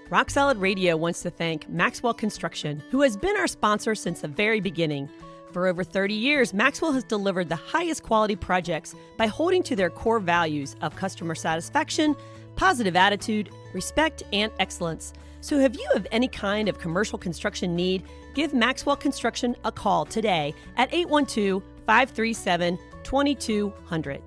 Rock Solid Radio wants to thank Maxwell Construction, who has been our sponsor since the very beginning. For over 30 years, Maxwell has delivered the highest quality projects by holding to their core values of customer satisfaction, positive attitude, respect, and excellence. So if you have any kind of commercial construction need, give Maxwell Construction a call today at 812-537-2200.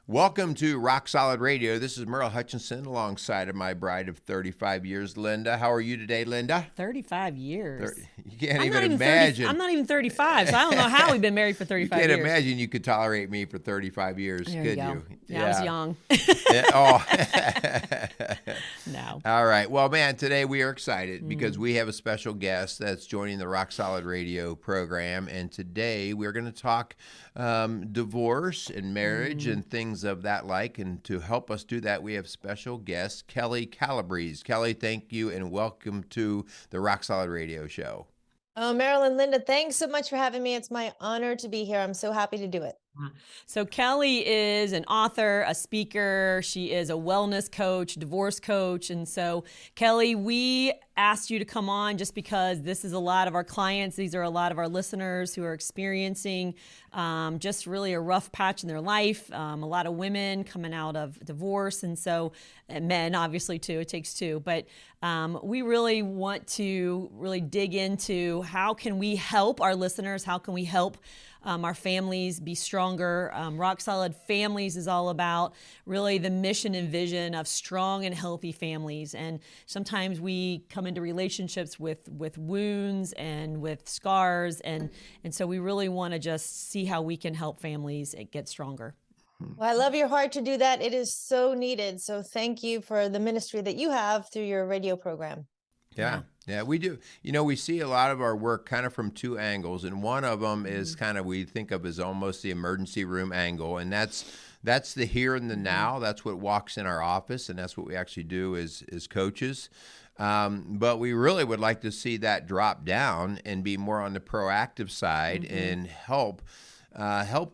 Welcome to Rock Solid Radio. This is Merle Hutchinson alongside of my bride of 35 years, Linda. How are you today, Linda? 35 years. You can't even imagine. I'm not even 35, so I don't know how we've been married for 35 years. You can't imagine you could tolerate me for 35 years, there could you? You? Yeah, I was young. No. All right. Well, man, today we are excited because we have a special guest that's joining the Rock Solid Radio program. And today we're going to talk divorce and marriage and things of that like. And to help us do that, we have special guest Kelli Calabrese. Kelli, thank you and welcome to the Rock Solid Radio show. Oh, Marilyn, Linda, thanks so much for having me. It's my honor to be here. I'm so happy to do it. So Kelli is an author, a speaker. She is a wellness coach, divorce coach. And so, Kelli, we asked you to come on just because this is a lot of our clients. These are a lot of our listeners who are experiencing just really a rough patch in their life. A lot of women coming out of divorce. And so, and men, obviously, too. It takes two. But we really want to really dig into how can we help our listeners? How can we help our families be stronger? Rock Solid Families is all about really the mission and vision of strong and healthy families. And sometimes we come into relationships with wounds and with scars. And so we really want to just see how we can help families get stronger. Well, I love your heart to do that. It is so needed. So thank you for the ministry that you have through your radio program. Yeah, we do. You know, we see a lot of our work kind of from two angles, and one of them is kind of we think of as almost the emergency room angle, and that's the here and the now. That's what walks in our office, and that's what we actually do as coaches. But we really would like to see that drop down and be more on the proactive side and help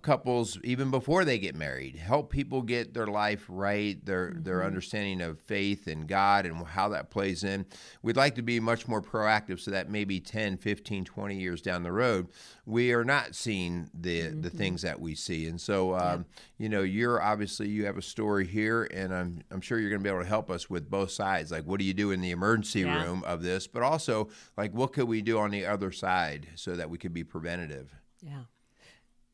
couples even before they get married, help people get their life right, their understanding of faith and God and how that plays in. We'd like to be much more proactive so that maybe 10, 15, 20 years down the road, we are not seeing the things that we see. And so, you know, you have a story here, and I'm sure you're going to be able to help us with both sides. Like, what do you do in the emergency room of this? But also, like, what could we do on the other side so that we could be preventative? Yeah.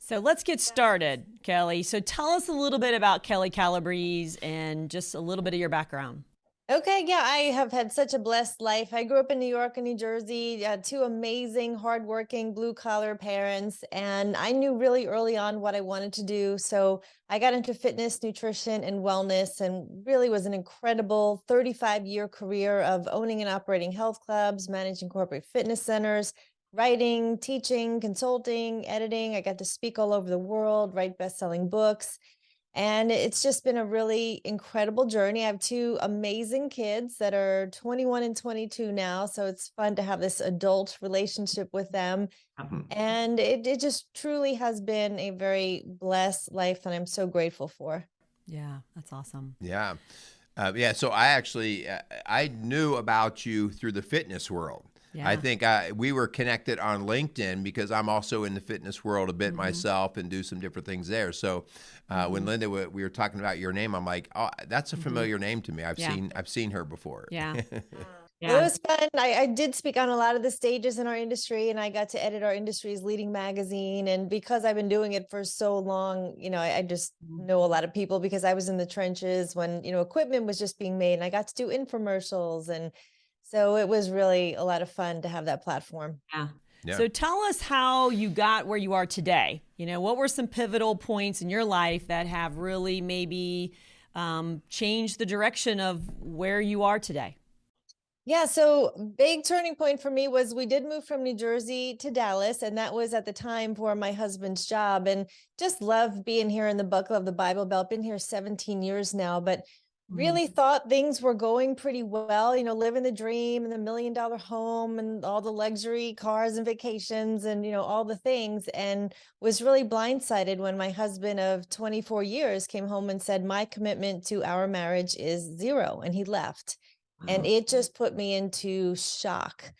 So let's get started, Kelli. So tell us a little bit about Kelli Calabrese and just a little bit of your background. Okay, yeah, I have had such a blessed life. I grew up in New York and New Jersey, two amazing, hardworking, blue-collar parents, and I knew really early on what I wanted to do. So I got into fitness, nutrition, and wellness, and really was an incredible 35-year career of owning and operating health clubs, managing corporate fitness centers, writing, teaching, consulting, editing. I got to speak all over the world, write best-selling books. And it's just been a really incredible journey. I have two amazing kids that are 21 and 22 now. So it's fun to have this adult relationship with them. And it just truly has been a very blessed life that I'm so grateful for. Yeah, that's awesome. Yeah. So I actually, I knew about you through the fitness world. Yeah. I think we were connected on LinkedIn because I'm also in the fitness world a bit myself and do some different things there. So when Linda, we were talking about your name, I'm like, oh, that's a familiar name to me. I've seen her before. Yeah. It was fun. I did speak on a lot of the stages in our industry, and I got to edit our industry's leading magazine. And because I've been doing it for so long, you know, I just know a lot of people because I was in the trenches when, you know, equipment was just being made, and I got to do infomercials. And so it was really a lot of fun to have that platform. Yeah. So tell us how you got where you are today. You know, what were some pivotal points in your life that have really maybe changed the direction of where you are today? Yeah, so big turning point for me was we did move from New Jersey to Dallas, and that was at the time for my husband's job, and just love being here in the buckle of the Bible Belt. Been here 17 years now, but really thought things were going pretty well, living the dream and the $1 million home and all the luxury cars and vacations and, all the things. And was really blindsided when my husband of 24 years came home and said, my commitment to our marriage is zero. And he left. And it just put me into shock.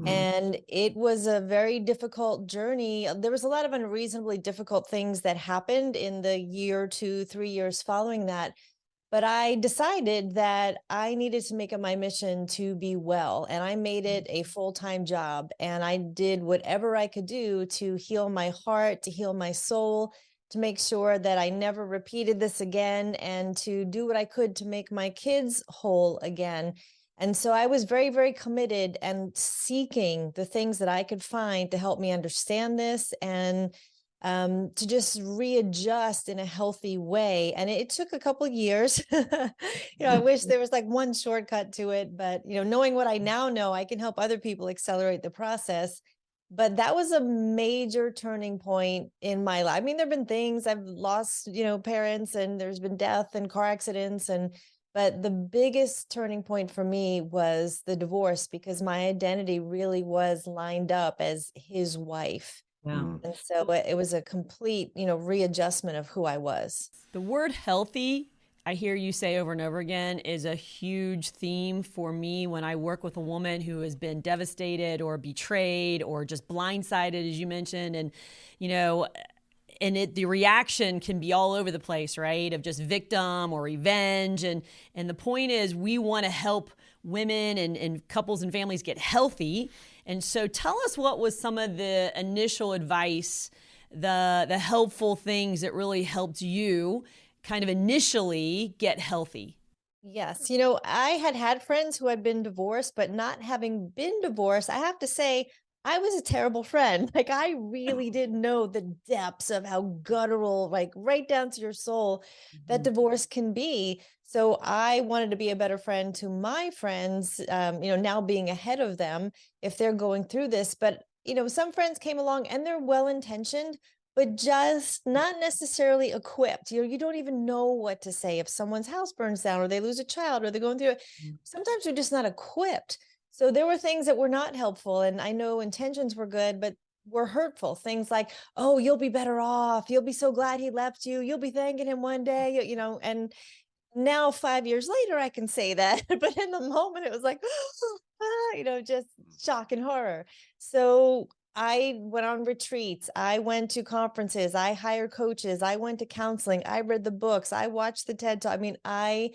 And it was a very difficult journey. There was a lot of unreasonably difficult things that happened in the year, 2, 3 years following that. But I decided that I needed to make it my mission to be well. And I made it a full-time job. And I did whatever I could do to heal my heart, to heal my soul, to make sure that I never repeated this again, and to do what I could to make my kids whole again. And so I was very, very committed and seeking the things that I could find to help me understand this and to just readjust in a healthy way. And it took a couple of years. I wish there was like one shortcut to it, but knowing what I now know, I can help other people accelerate the process. But that was a major turning point in my life. I mean, there've been things I've lost, parents, and there's been death and car accidents, but the biggest turning point for me was the divorce, because my identity really was lined up as his wife. Yeah. And so it was a complete, readjustment of who I was. The word healthy, I hear you say over and over again, is a huge theme for me when I work with a woman who has been devastated or betrayed or just blindsided, as you mentioned. And, the reaction can be all over the place, right? Of just victim or revenge. And the point is, we want to help women and couples and families get healthy. And so tell us, what was some of the initial advice, the helpful things that really helped you kind of initially get healthy? Yes. I had friends who had been divorced, but not having been divorced, I have to say, I was a terrible friend. Like, I really didn't know the depths of how guttural, like right down to your soul, that divorce can be. So I wanted to be a better friend to my friends, now being ahead of them if they're going through this. But, some friends came along and they're well-intentioned, but just not necessarily equipped. You don't even know what to say if someone's house burns down or they lose a child or they're going through it. Sometimes they're just not equipped. So there were things that were not helpful, and I know intentions were good, but were hurtful. Things like, oh, you'll be better off. You'll be so glad he left you. You'll be thanking him one day, and now 5 years later, I can say that. But in the moment, it was like, just shock and horror. So I went on retreats. I went to conferences. I hired coaches. I went to counseling. I read the books. I watched the TED Talk. I mean, I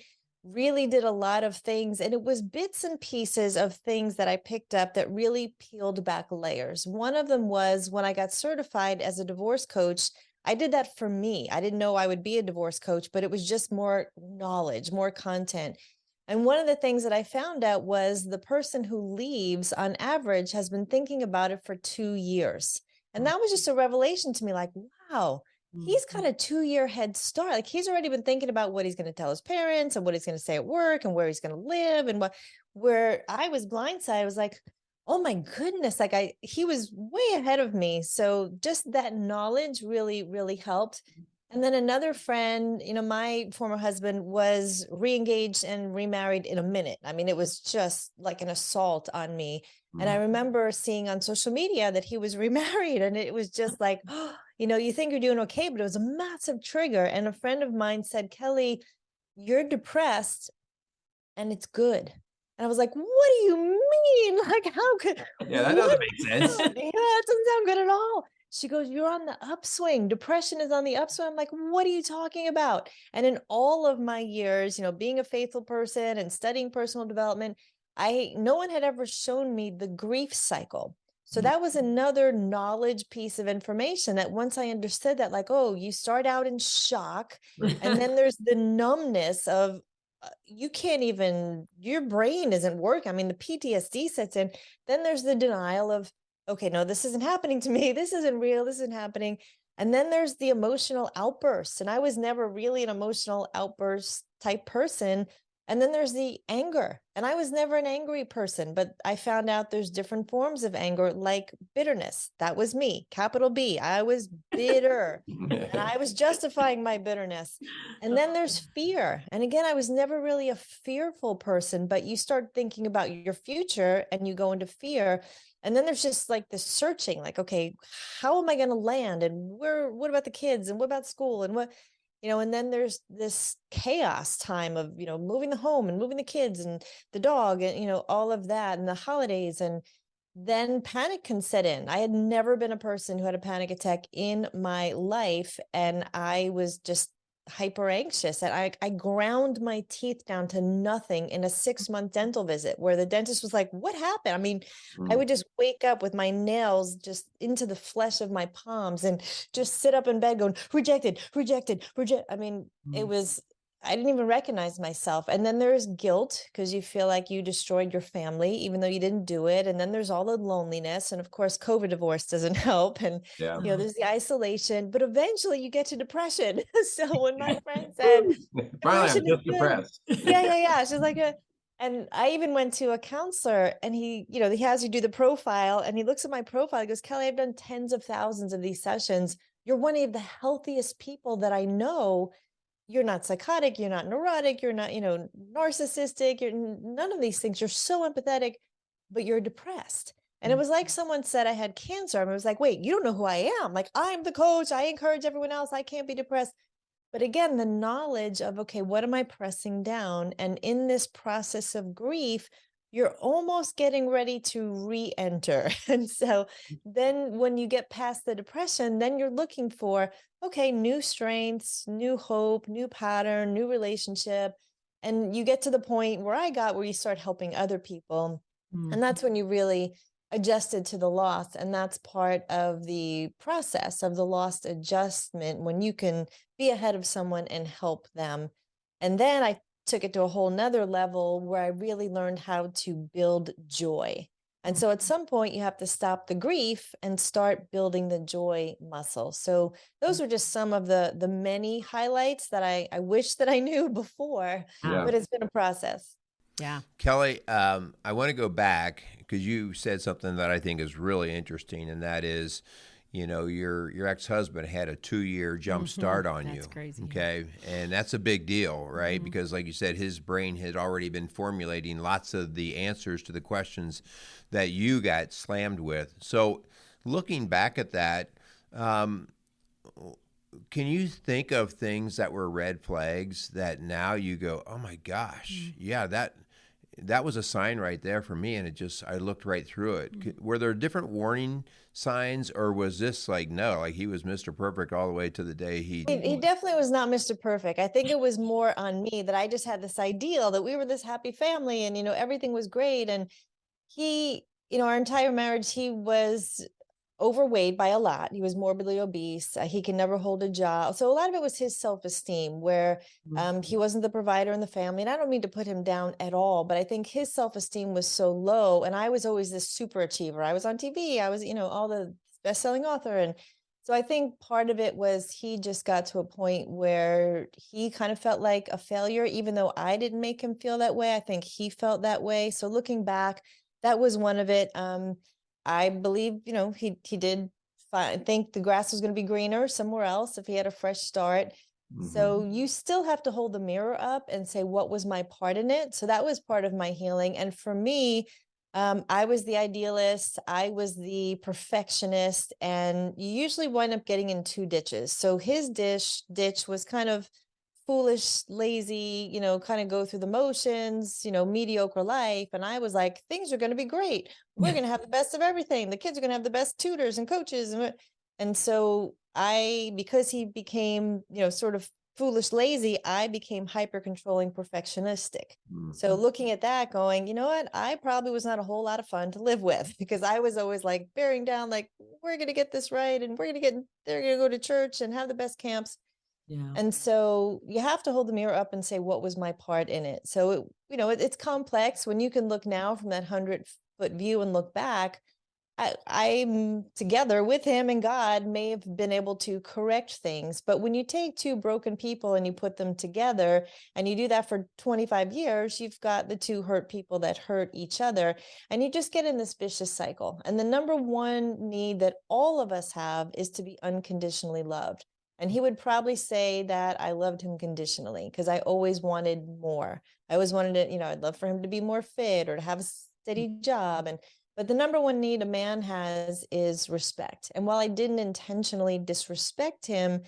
really did a lot of things, and it was bits and pieces of things that I picked up that really peeled back layers. One of them was when I got certified as a divorce coach. I did that for me. I didn't know I would be a divorce coach, but it was just more knowledge, more content. And one of the things that I found out was the person who leaves on average has been thinking about it for 2 years. And that was just a revelation to me, like, wow, he's got a 2-year head start. Like, he's already been thinking about what he's going to tell his parents and what he's going to say at work and where he's going to live. And where I was blindsided, I was like, oh my goodness, like he was way ahead of me. So just that knowledge really, really helped. And then another friend, my former husband was re-engaged and remarried in a minute. I mean, it was just like an assault on me. And I remember seeing on social media that he was remarried, and it was just like, you think you're doing okay, but it was a massive trigger. And a friend of mine said, Kelli, you're depressed and it's good. And I was like, what do you mean? Like, how could, Yeah, that doesn't make sense. Yeah, that doesn't sound good at all. She goes, you're on the upswing. Depression is on the upswing. I'm like, what are you talking about? And in all of my years, being a faithful person and studying personal development, no one had ever shown me the grief cycle. So that was another knowledge piece of information that once I understood that, like, oh, you start out in shock, and then there's the numbness of, you can't even, your brain isn't working. I mean, the PTSD sets in. Then there's the denial of, okay, no, this isn't happening to me. This isn't real. This isn't happening. And then there's the emotional outbursts. And I was never really an emotional outburst type person, And then there's the anger. And I was never an angry person, but I found out there's different forms of anger, like bitterness. That was me, capital B. I was bitter and I was justifying my bitterness. And then there's fear. And again, I was never really a fearful person, but you start thinking about your future and you go into fear. And then there's just like this searching, like, okay, how am I going to land? And what about the kids? And what about school? And what, and then there's this chaos time of, moving the home and moving the kids and the dog and, all of that and the holidays. And then panic can set in. I had never been a person who had a panic attack in my life. And I was just hyper anxious, and I ground my teeth down to nothing in a 6-month dental visit where the dentist was like, what happened? I mean, I would just wake up with my nails just into the flesh of my palms and just sit up in bed going, rejected, rejected, reject. I mean, I didn't even recognize myself. And then there's guilt because you feel like you destroyed your family, even though you didn't do it. And then there's all the loneliness. And of course, COVID divorce doesn't help. And, there's the isolation, but eventually you get to depression. So when my friend said, finally, I'm depression is just good. depressed. Yeah. She's like, and I even went to a counselor and he has you do the profile and he looks at my profile. He goes, Kelly, I've done tens of thousands of these sessions. You're one of the healthiest people that I know. You're not psychotic, you're not neurotic, you're not, narcissistic, you're none of these things. You're so empathetic, but you're depressed. And it was like someone said I had cancer. I was like, wait, you don't know who I am. Like, I'm the coach. I encourage everyone else. I can't be depressed. But again, the knowledge of, okay, what am I pressing down? And in this process of grief, you're almost getting ready to re-enter. And so then when you get past the depression, then you're looking for, okay, new strengths, new hope, new pattern, new relationship. And you get to the point where I got where you start helping other people. And that's when you really adjusted to the loss. And that's part of the process of the lost adjustment, when you can be ahead of someone and help them. And then I took it to a whole nother level where I really learned how to build joy. And so at some point you have to stop the grief and start building the joy muscle. So those are just some of the many highlights that I wish that I knew before, but it's been a process. Yeah. Kelli, I want to go back because you said something that I think is really interesting, and that is, your ex-husband had a 2-year jump start on you. That's crazy. Okay. And that's a big deal, right? Because like you said, his brain had already been formulating lots of the answers to the questions that you got slammed with. So looking back at that, can you think of things that were red flags that now you go, oh my gosh, yeah, that was a sign right there for me, and I looked right through it. Were there different warning signs, or was this like, no, like he was Mr. Perfect all the way to the day he definitely was not Mr. Perfect. I think it was more on me that I just had this ideal that we were this happy family and, everything was great. And he, our entire marriage, he was overweight by a lot. He was morbidly obese. He can never hold a job. So a lot of it was his self-esteem, where he wasn't the provider in the family. And I don't mean to put him down at all, but I think his self-esteem was so low. And I was always this super achiever. I was on TV. I was, all the best-selling author. And so I think part of it was he just got to a point where he kind of felt like a failure, even though I didn't make him feel that way. I think he felt that way. So looking back, that was one of it. I believe, he did think the grass was going to be greener somewhere else if he had a fresh start. So you still have to hold the mirror up and say, what was my part in it? So that was part of my healing. And for me, I was the idealist, I was the perfectionist, and you usually wind up getting in 2 ditches. So his ditch was kind of foolish, lazy, kind of go through the motions, mediocre life. And I was like, things are going to be great. We're going to have the best of everything. The kids are going to have the best tutors and coaches. And so because he became, sort of foolish, lazy, I became hyper controlling, perfectionistic. So looking at that going, you know what, I probably was not a whole lot of fun to live with, because I was always like bearing down, like, we're going to get this right. And they're going to go to church and have the best camps. Yeah. And so you have to hold the mirror up and say, what was my part in it? So, it's complex when you can look now from that 100-foot view and look back. I'm together with him, and God may have been able to correct things. But when you take two broken people and you put them together and you do that for 25 years, you've got the two hurt people that hurt each other, and you just get in this vicious cycle. And the number one need that all of us have is to be unconditionally loved. And he would probably say that I loved him conditionally because I always wanted more. I always wanted to, I'd love for him to be more fit or to have a steady job. But the number one need a man has is respect. And while I didn't intentionally disrespect him,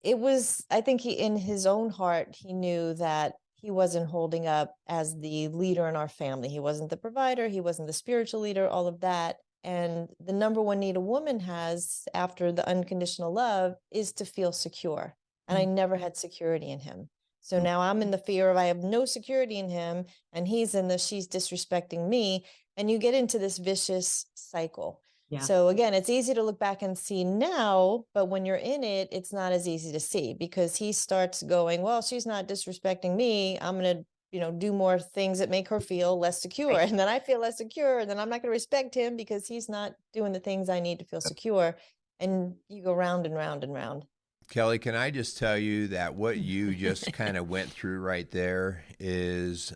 I think in his own heart, he knew that he wasn't holding up as the leader in our family. He wasn't the provider. He wasn't the spiritual leader, all of that. And the number one need a woman has after the unconditional love is to feel secure. And I never had security in him. So now I'm in the fear of I have no security in him, and he's in the she's disrespecting me. And you get into this vicious cycle. Yeah. So again, it's easy to look back and see now, but when you're in it, it's not as easy to see because he starts going, well, she's not disrespecting me. I'm going to do more things that make her feel less secure. Right. And then I feel less secure. And then I'm not going to respect him because he's not doing the things I need to feel secure. And you go round and round and round. Kelli, can I just tell you that what you just kind of went through right there is,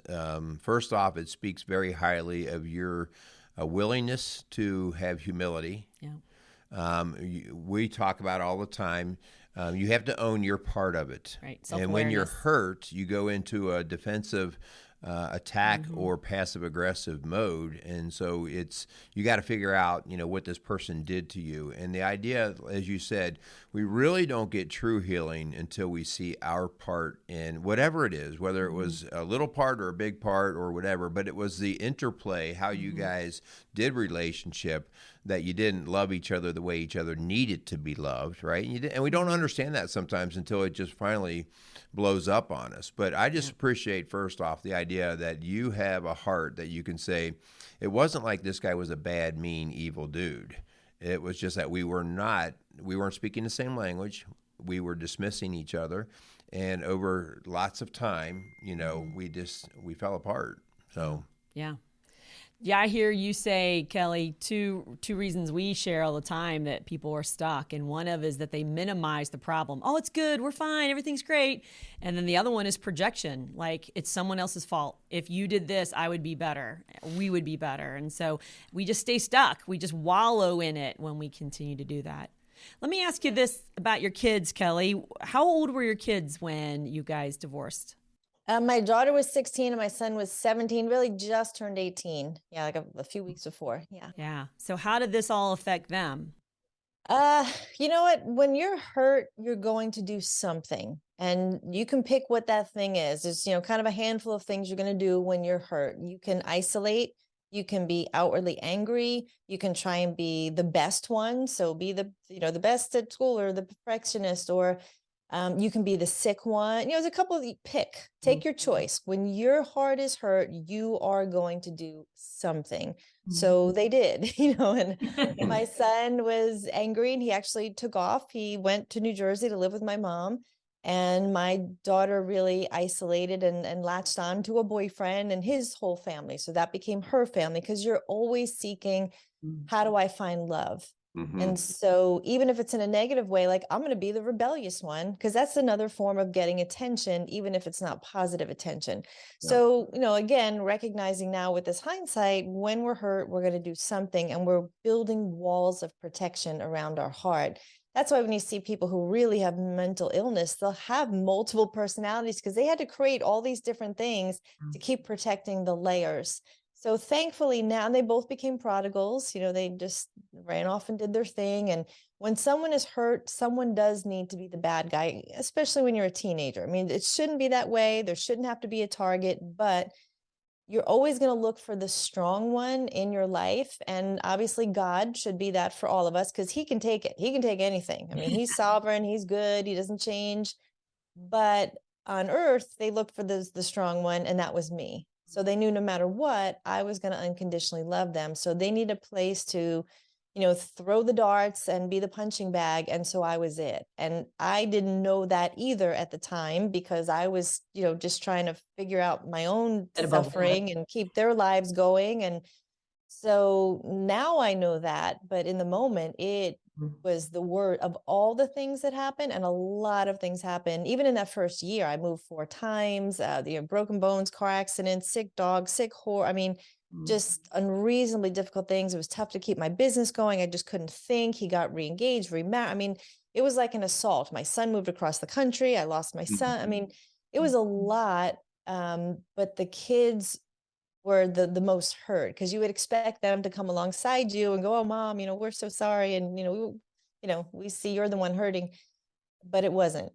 first off, it speaks very highly of your willingness to have humility. Yeah. We talk about all the time. You have to own your part of it. Right. And when you're hurt, you go into a defensive attack or passive aggressive mode. And so you got to figure out, what this person did to you. And the idea, as you said, we really don't get true healing until we see our part in whatever it is, whether it was a little part or a big part or whatever, but it was the interplay, how you guys did relationship, that you didn't love each other the way each other needed to be loved, right? And we don't understand that sometimes until it just finally blows up on us. But I just appreciate, first off, the idea that you have a heart that you can say, it wasn't like this guy was a bad, mean, evil dude. It was just that we weren't speaking the same language. We were dismissing each other. And over lots of time, we fell apart. So, yeah. Yeah, I hear you say, Kelli, two reasons we share all the time that people are stuck. And one of is that they minimize the problem. Oh, it's good. We're fine. Everything's great. And then the other one is projection. Like, it's someone else's fault. If you did this, I would be better. We would be better. And so we just stay stuck. We just wallow in it when we continue to do that. Let me ask you this about your kids, Kelli. How old were your kids when you guys divorced? My daughter was 16 and my son was 17, really just turned 18. Yeah, like a few weeks before. Yeah. Yeah. So how did this all affect them? You know what? When you're hurt, you're going to do something. And you can pick what that thing is. There's, kind of a handful of things you're going to do when you're hurt. You can isolate. You can be outwardly angry. You can try and be the best one. So be the best at school or the perfectionist, or you can be the sick one. There's a couple of take your choice. When your heart is hurt, you are going to do something. So they did, and my son was angry and he actually took off. He went to New Jersey to live with my mom, and my daughter really isolated and latched on to a boyfriend and his whole family. So that became her family, because you're always seeking, how do I find love? And so even if it's in a negative way, like, I'm going to be the rebellious one, because that's another form of getting attention, even if it's not positive attention. Yeah. So, again, recognizing now with this hindsight, when we're hurt, we're going to do something, and we're building walls of protection around our heart. That's why when you see people who really have mental illness, they'll have multiple personalities because they had to create all these different things to keep protecting the layers. So thankfully now, and they both became prodigals, they just ran off and did their thing. And when someone is hurt, someone does need to be the bad guy, especially when you're a teenager. I mean, it shouldn't be that way. There shouldn't have to be a target, but you're always going to look for the strong one in your life. And obviously God should be that for all of us, because he can take it. He can take anything. I mean, he's sovereign, he's good, he doesn't change. But on earth, they looked for the strong one, and that was me. So they knew no matter what, I was going to unconditionally love them. So they need a place to, throw the darts and be the punching bag. And so I was it. And I didn't know that either at the time, because I was, just trying to figure out my own suffering and keep their lives going. And So now I know that, but in the moment, it was the word of all the things that happened, and a lot of things happened. Even in that first year, I moved 4 times. The broken bones, car accidents, sick dog, sick horse. I mean, just unreasonably difficult things. It was tough to keep my business going. I just couldn't think. He got reengaged, remarried. I mean, it was like an assault. My son moved across the country. I lost my son. I mean, it was a lot. But the kids were the most hurt, because you would expect them to come alongside you and go, "Oh, mom, we're so sorry," and we see you're the one hurting, but it wasn't.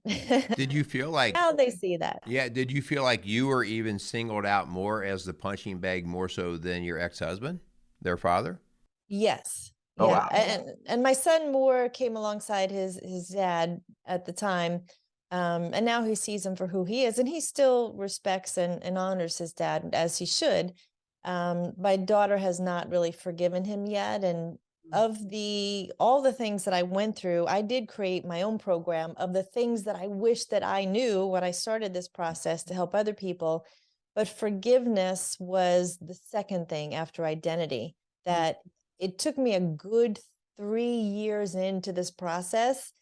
Did you feel like, Now they see that. yeah, did you feel like you were even singled out more as the punching bag more so than your ex-husband, their father? Yes. Oh, Yeah. wow. And my son more came alongside his dad at the time. And now he sees him for who he is, and he still respects and honors his dad as he should. My daughter has not really forgiven him yet. And of all the things that I went through, I did create my own program of the things that I wish that I knew when I started this process to help other people. But forgiveness was the second thing after identity, that it took me a good 3 years into this process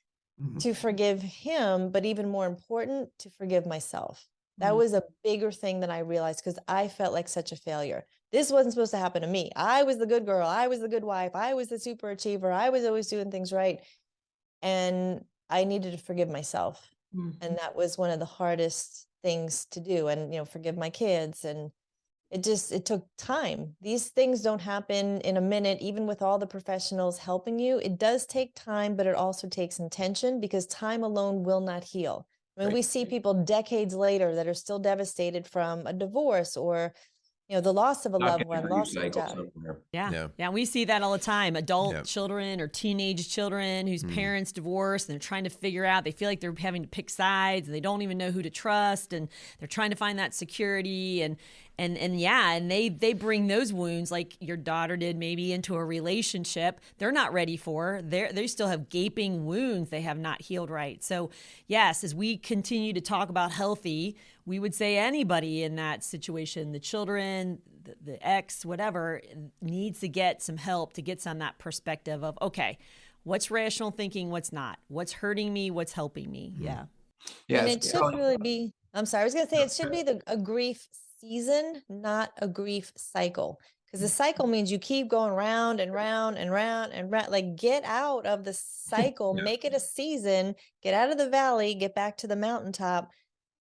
to forgive him, but even more important, to forgive myself. That was a bigger thing than I realized, because I felt like such a failure. This wasn't supposed to happen to me. I was the good girl. I was the good wife. I was the super achiever. I was always doing things right. And I needed to forgive myself. And that was one of the hardest things to do. And, forgive my kids. And it took time. These things don't happen in a minute, even with all the professionals helping you. It does take time, but it also takes intention, because time alone will not heal. I mean, Right. we see people decades later that are still devastated from a divorce, or, the loss of a loved one, loss of a job. Yeah. Yeah. Yeah. We see that all the time. Adult Yeah. children or teenage children whose parents divorced, and they're trying to figure out, they feel like they're having to pick sides, and they don't even know who to trust, and they're trying to find that security, and yeah, and they bring those wounds, like your daughter did, maybe into a relationship they're not ready for. They still have gaping wounds they have not healed right. So yes, as we continue to talk about healthy, we would say anybody in that situation, the children, the ex, whatever, needs to get some help to get some that perspective of, okay, what's rational thinking, what's not, what's hurting me, what's helping me. Yeah. And it should really be, I'm sorry, I was going to say, it should be a grief season, not a grief cycle. Because the cycle means you keep going round and round and round and round. Like, get out of the cycle, make it a season, get out of the valley, get back to the mountaintop.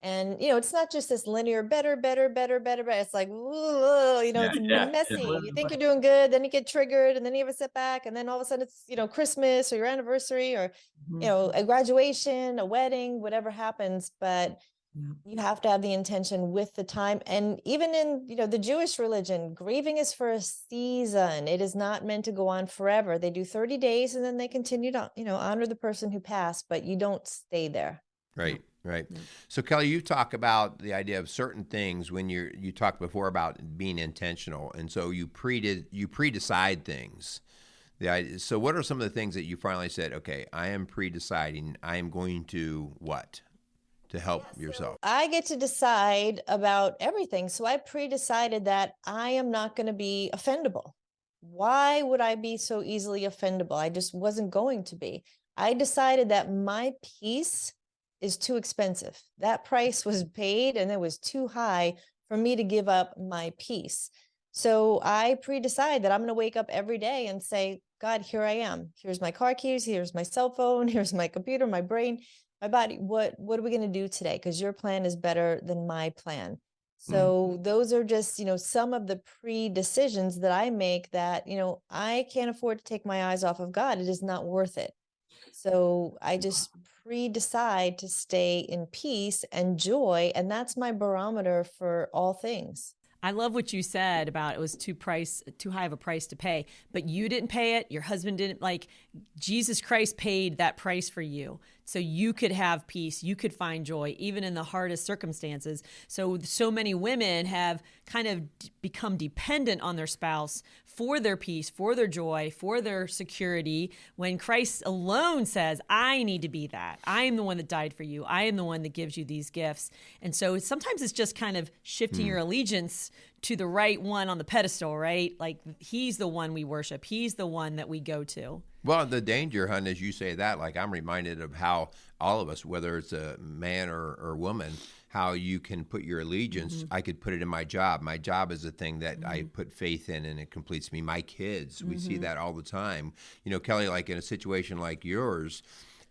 And, it's not just this linear better, better, better, better, better. It's like, ooh, it's messy. You think you're doing good, then you get triggered, and then you have a setback, and then all of a sudden it's, Christmas or your anniversary, or, a graduation, a wedding, whatever happens. But you have to have the intention with the time. And even in, the Jewish religion, grieving is for a season. It is not meant to go on forever. They do 30 days and then they continue to, honor the person who passed, but you don't stay there. Right. Right. So Kelli, you talk about the idea of certain things when you talked before about being intentional, and so you pre-decide things. So what are some of the things that you finally said, okay, I am pre-deciding, I am going to what? To help yourself. I get to decide about everything. So I pre-decided that I am not going to be offendable. Why would I be so easily offendable? I just wasn't going to be. I decided that my peace is too expensive. That price was paid and it was too high for me to give up my peace. So I pre-decide that I'm going to wake up every day and say, God, here I am. Here's my car keys. Here's my cell phone. Here's my computer, my brain, my body. What are we going to do today? Because your plan is better than my plan. So those are just, some of the pre-decisions that I make that, I can't afford to take my eyes off of God. It is not worth it. So I just pre-decide to stay in peace and joy. And that's my barometer for all things. I love what you said about it was too high of a price to pay, but you didn't pay it. Your husband didn't. Like, Jesus Christ paid that price for you. So you could have peace, you could find joy, even in the hardest circumstances. So many women have kind of become dependent on their spouse for their peace, for their joy, for their security, when Christ alone says, I need to be that. I am the one that died for you. I am the one that gives you these gifts. And so sometimes it's just kind of shifting your allegiance to the right one on the pedestal, right? Like he's the one we worship. He's the one that we go to. Well, the danger, hun, as you say that, like I'm reminded of how all of us, whether it's a man or woman, how you can put your allegiance. I could put it in my job. My job is a thing that I put faith in and it completes me. My kids, we see that all the time. You know, Kelly, like in a situation like yours,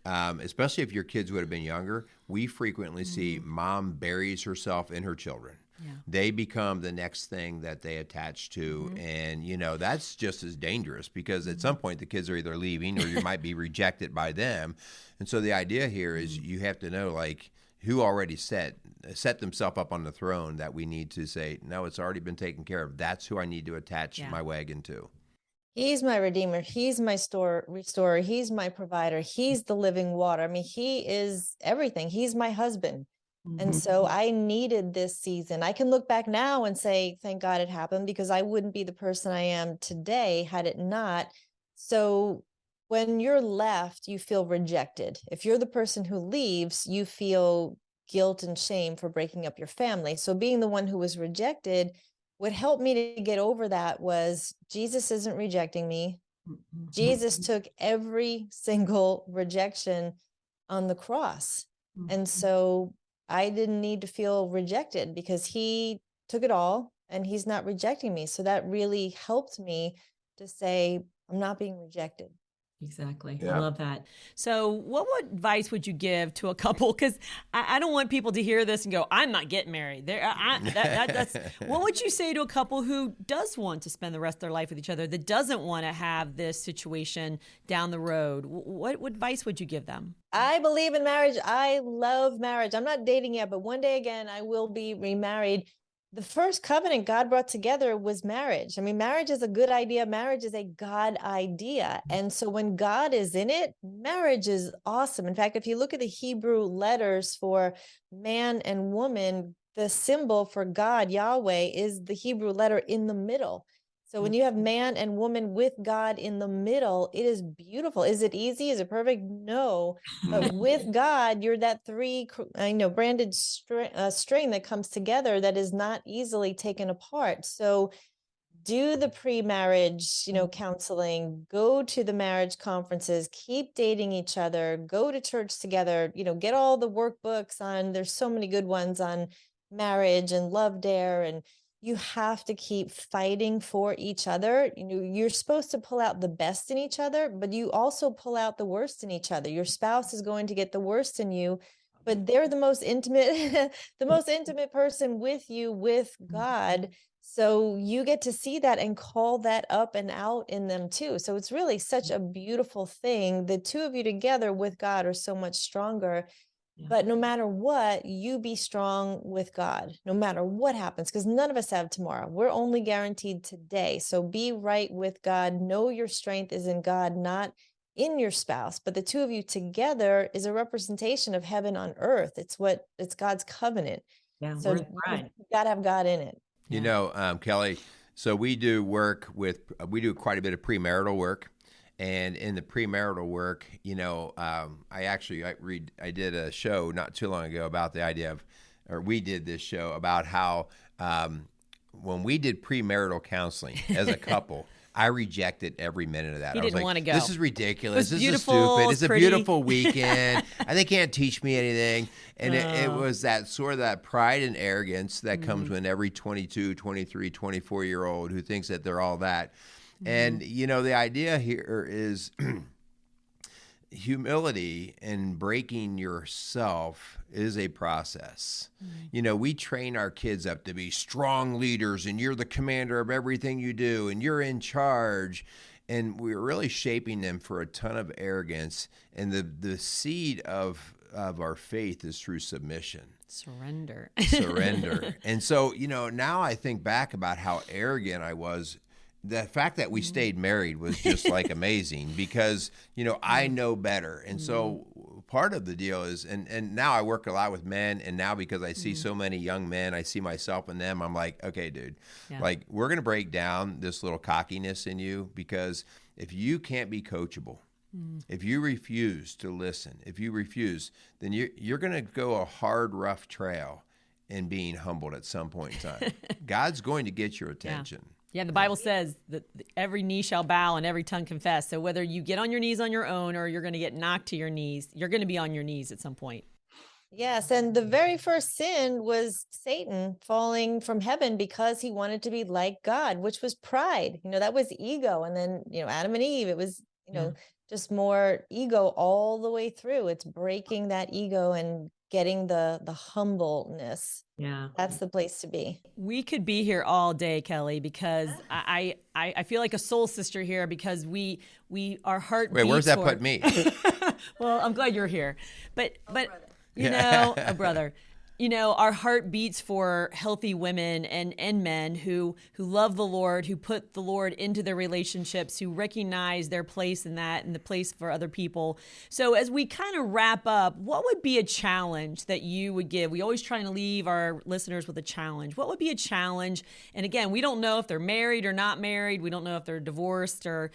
especially if your kids would have been younger, we frequently see mom buries herself in her children. Yeah. They become the next thing that they attach to. And, you know, that's just as dangerous because at some point the kids are either leaving or you might be rejected by them. And so the idea here is you have to know, like, who already set themselves up on the throne that we need to say, no, it's already been taken care of. That's who I need to attach my wagon to. He's my redeemer. He's my restorer. He's my provider. He's the living water. I mean, he is everything. He's my husband. And so I needed this season. I can look back now and say, thank God it happened, because I wouldn't be the person I am today had it not. So when you're left, you feel rejected. If you're the person who leaves, you feel guilt and shame for breaking up your family. So being the one who was rejected, what helped me to get over that was Jesus isn't rejecting me. Jesus took every single rejection on the cross. And so I didn't need to feel rejected because he took it all and he's not rejecting me. So that really helped me to say, I'm not being rejected. Exactly. Yeah. I love that. So what advice would you give to a couple? Because I don't want people to hear this and go, I'm not getting married. That's what would you say to a couple who does want to spend the rest of their life with each other, that doesn't want to have this situation down the road? What advice would you give them? I believe in marriage. I love marriage. I'm not dating yet, but one day again, I will be remarried. The first covenant God brought together was marriage. I mean, marriage is a good idea. Marriage is a God idea. And so when God is in it, marriage is awesome. In fact, if you look at the Hebrew letters for man and woman, the symbol for God, Yahweh, is the Hebrew letter in the middle. So when you have man and woman with God in the middle, it is beautiful. Is it easy? Is it perfect? No. But with God, you're that branded string that comes together that is not easily taken apart. So do the pre-marriage, counseling, go to the marriage conferences, keep dating each other, go to church together, get all the workbooks there's so many good ones on marriage and Love Dare, and you have to keep fighting for each other. You're supposed to pull out the best in each other, but you also pull out the worst in each other. Your spouse is going to get the worst in you, but they're the most intimate, the most intimate person with you, with God. So you get to see that and call that up and out in them too. So it's really such a beautiful thing. The two of you together with God are so much stronger. Yeah. But no matter what, you be strong with God, no matter what happens, because none of us have tomorrow. We're only guaranteed today. So be right with God. Know your strength is in God, not in your spouse. But the two of you together is a representation of heaven on earth. It's God's covenant. Yeah, so you got to have God in it. You know, Kelly, so we do quite a bit of premarital work. And in the premarital work, I did a show not too long ago about the idea we did this show about how when we did premarital counseling as a couple, I rejected every minute of that. I didn't want to go. This is ridiculous. This is stupid. It's a beautiful weekend. They can't teach me anything. And it was that sort of that pride and arrogance that comes when every 22, 23, 24-year-old who thinks that they're all that. And, the idea here is humility and breaking yourself is a process. We train our kids up to be strong leaders, and you're the commander of everything you do, and you're in charge. And we're really shaping them for a ton of arrogance. And the seed of our faith is through submission. Surrender. And so, now I think back about how arrogant I was the fact that we stayed married was just like amazing because, I know better. And so part of the deal is, and now I work a lot with men, and now because I see so many young men, I see myself in them. I'm like, okay, dude, like we're going to break down this little cockiness in you, because if you can't be coachable, if you refuse to listen, if you refuse, then you're going to go a hard, rough trail in being humbled at some point in time. God's going to get your attention. Yeah, the Bible says that every knee shall bow and every tongue confess. So whether you get on your knees on your own or you're going to get knocked to your knees, you're going to be on your knees at some point. Yes, and the very first sin was Satan falling from heaven because he wanted to be like God, which was pride. That was ego. And then, Adam and Eve, it was, just more ego all the way through. It's breaking that ego and getting the humbleness. Yeah. That's the place to be. We could be here all day, Kelli, because I feel like a soul sister here, because our heart Wait, beats where's that for... put me? Well, I'm glad you're here. But a brother. Our heart beats for healthy women and men who love the Lord, who put the Lord into their relationships, who recognize their place in that and the place for other people. So as we kind of wrap up, what would be a challenge that you would give? We always try to leave our listeners with a challenge. What would be a challenge? And again, we don't know if they're married or not married. We don't know if they're divorced or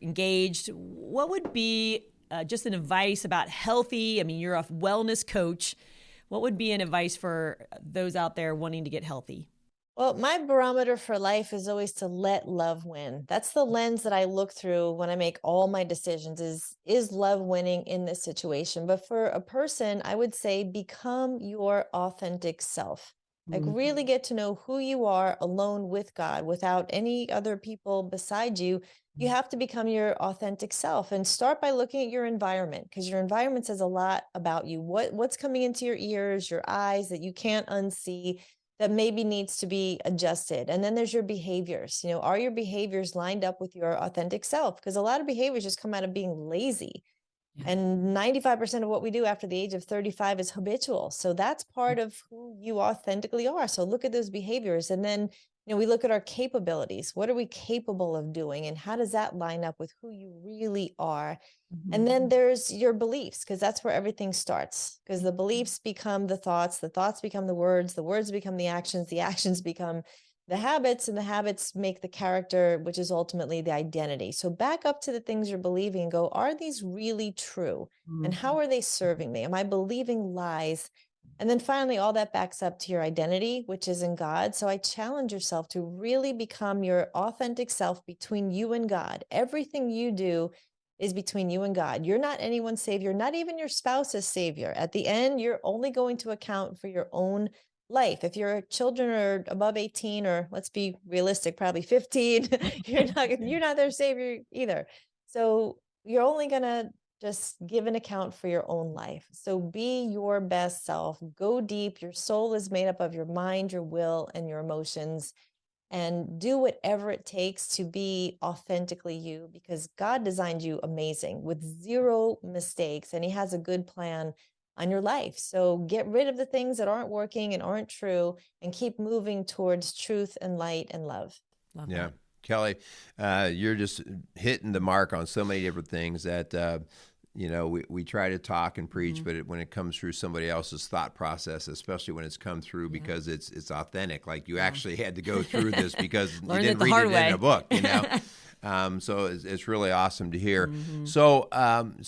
engaged. What would be just an advice about healthy? I mean, you're a wellness coach. What would be an advice for those out there wanting to get healthy? Well, my barometer for life is always to let love win. That's the lens that I look through when I make all my decisions is love winning in this situation? But for a person, I would say become your authentic self. Like really get to know who you are alone with God, without any other people beside you. You have to become your authentic self and start by looking at your environment, because your environment says a lot about you. What's coming into your ears, your eyes that you can't unsee, that maybe needs to be adjusted. And then there's your behaviors. Are your behaviors lined up with your authentic self? Because a lot of behaviors just come out of being lazy. And 95% of what we do after the age of 35 is habitual. So that's part of who you authentically are. So look at those behaviors. And then, we look at our capabilities. What are we capable of doing? And how does that line up with who you really are? And then there's your beliefs, because that's where everything starts. Because the beliefs become the thoughts become the words become the actions become the habits, and the habits make the character, which is ultimately the identity. So back up to the things you're believing and go, are these really true? And how are they serving me? Am I believing lies? And then finally, all that backs up to your identity, which is in God. So I challenge yourself to really become your authentic self between you and God. Everything you do is between you and God. You're not anyone's savior, not even your spouse's savior. At the end, you're only going to account for your own life. If your children are above 18, or let's be realistic, probably 15, you're not their savior either. So you're only going to just give an account for your own life. So be your best self. Go deep. Your soul is made up of your mind, your will, and your emotions. And do whatever it takes to be authentically you, because God designed you amazing with zero mistakes, and He has a good plan on your life. So get rid of the things that aren't working and aren't true, and keep moving towards truth and light and love. Love Yeah. that. Kelli, you're just hitting the mark on so many different things that, we try to talk and preach, but when it comes through somebody else's thought process, especially when it's come through because it's authentic, like you actually had to go through this because you didn't read it in a book, so it's really awesome to hear. So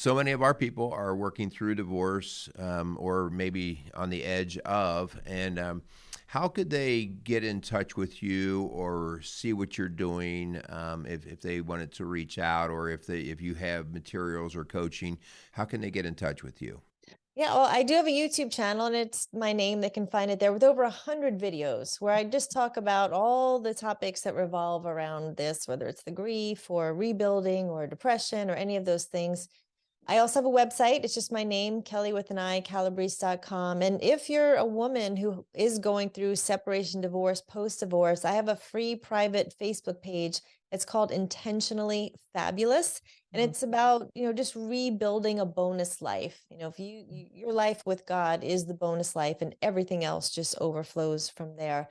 many of our people are working through divorce or maybe on the edge of, and how could they get in touch with you or see what you're doing if they wanted to reach out, or if you have materials or coaching? How can they get in touch with you? Yeah, well, I do have a YouTube channel, and it's my name. They can find it there with over 100 videos where I just talk about all the topics that revolve around this, whether it's the grief or rebuilding or depression or any of those things. I also have a website. It's just my name, Kelli with an I, Calabrese.com. And if you're a woman who is going through separation, divorce, post-divorce, I have a free private Facebook page. It's called Intentionally Fabulous. And it's about, just rebuilding a bonus life. If your life with God is the bonus life, and everything else just overflows from there.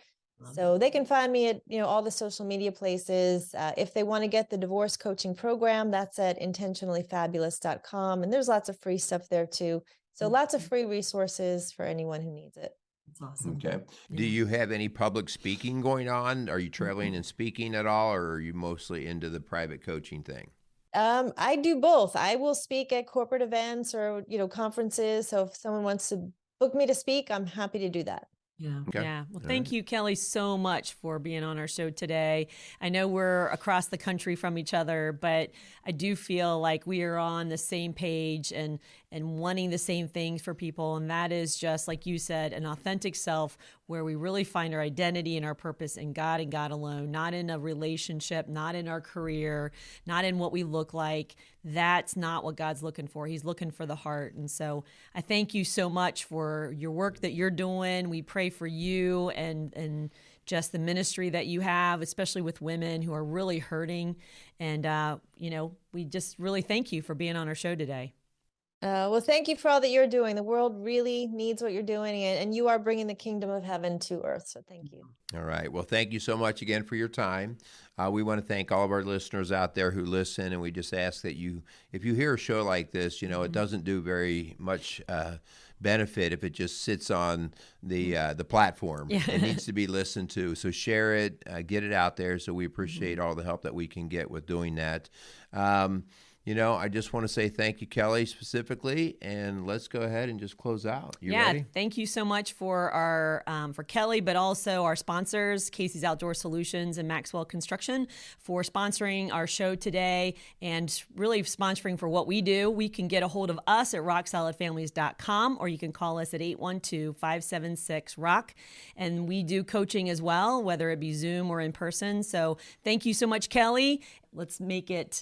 So they can find me at, all the social media places. If they want to get the divorce coaching program, that's at intentionallyfabulous.com. And there's lots of free stuff there too. So lots of free resources for anyone who needs it. That's awesome. Okay. Do you have any public speaking going on? Are you traveling and speaking at all, or are you mostly into the private coaching thing? I do both. I will speak at corporate events or, conferences. So if someone wants to book me to speak, I'm happy to do that. Yeah. Okay. Yeah. Well, thank you, Kelli, so much for being on our show today. I know we're across the country from each other, but I do feel like we are on the same page and wanting the same things for people. And that is just, like you said, an authentic self where we really find our identity and our purpose in God and God alone, not in a relationship, not in our career, not in what we look like. That's not what God's looking for. He's looking for the heart. And so I thank you so much for your work that you're doing. We pray for you and just the ministry that you have, especially with women who are really hurting. And, we just really thank you for being on our show today. Well, thank you for all that you're doing. The world really needs what you're doing, and you are bringing the kingdom of heaven to earth. So thank you. All right. Well, thank you so much again for your time. We want to thank all of our listeners out there who listen, and we just ask that if you hear a show like this, it doesn't do very much benefit if it just sits on the platform. Yeah. It needs to be listened to. So share it, get it out there. So we appreciate all the help that we can get with doing that. I just want to say thank you, Kelli, specifically, and let's go ahead and just close out. You ready? Thank you so much for for Kelli, but also our sponsors, Casey's Outdoor Solutions and Maxwell Construction, for sponsoring our show today and really sponsoring for what we do. We can get a hold of us at rocksolidfamilies.com, or you can call us at 812-576-ROCK, and we do coaching as well, whether it be Zoom or in person. So thank you so much, Kelli. Let's make it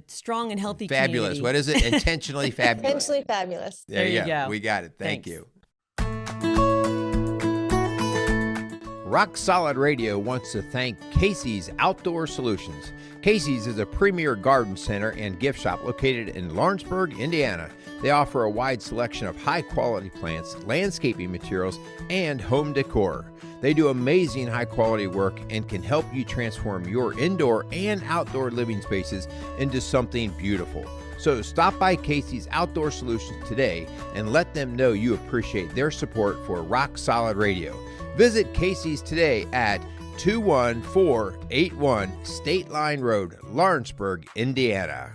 strong and healthy fabulous. community. What is it? Intentionally fabulous. Intentionally fabulous. There you go. We got it. Thank Thanks. you. Rock Solid Radio wants to thank Casey's Outdoor Solutions. Casey's is a premier garden center and gift shop located in Lawrenceburg, Indiana. They offer a wide selection of high-quality plants, landscaping materials, and home decor. They do amazing high-quality work and can help you transform your indoor and outdoor living spaces into something beautiful. So stop by Casey's Outdoor Solutions today and let them know you appreciate their support for Rock Solid Radio. Visit Casey's today at 21481 State Line Road, Lawrenceburg, Indiana.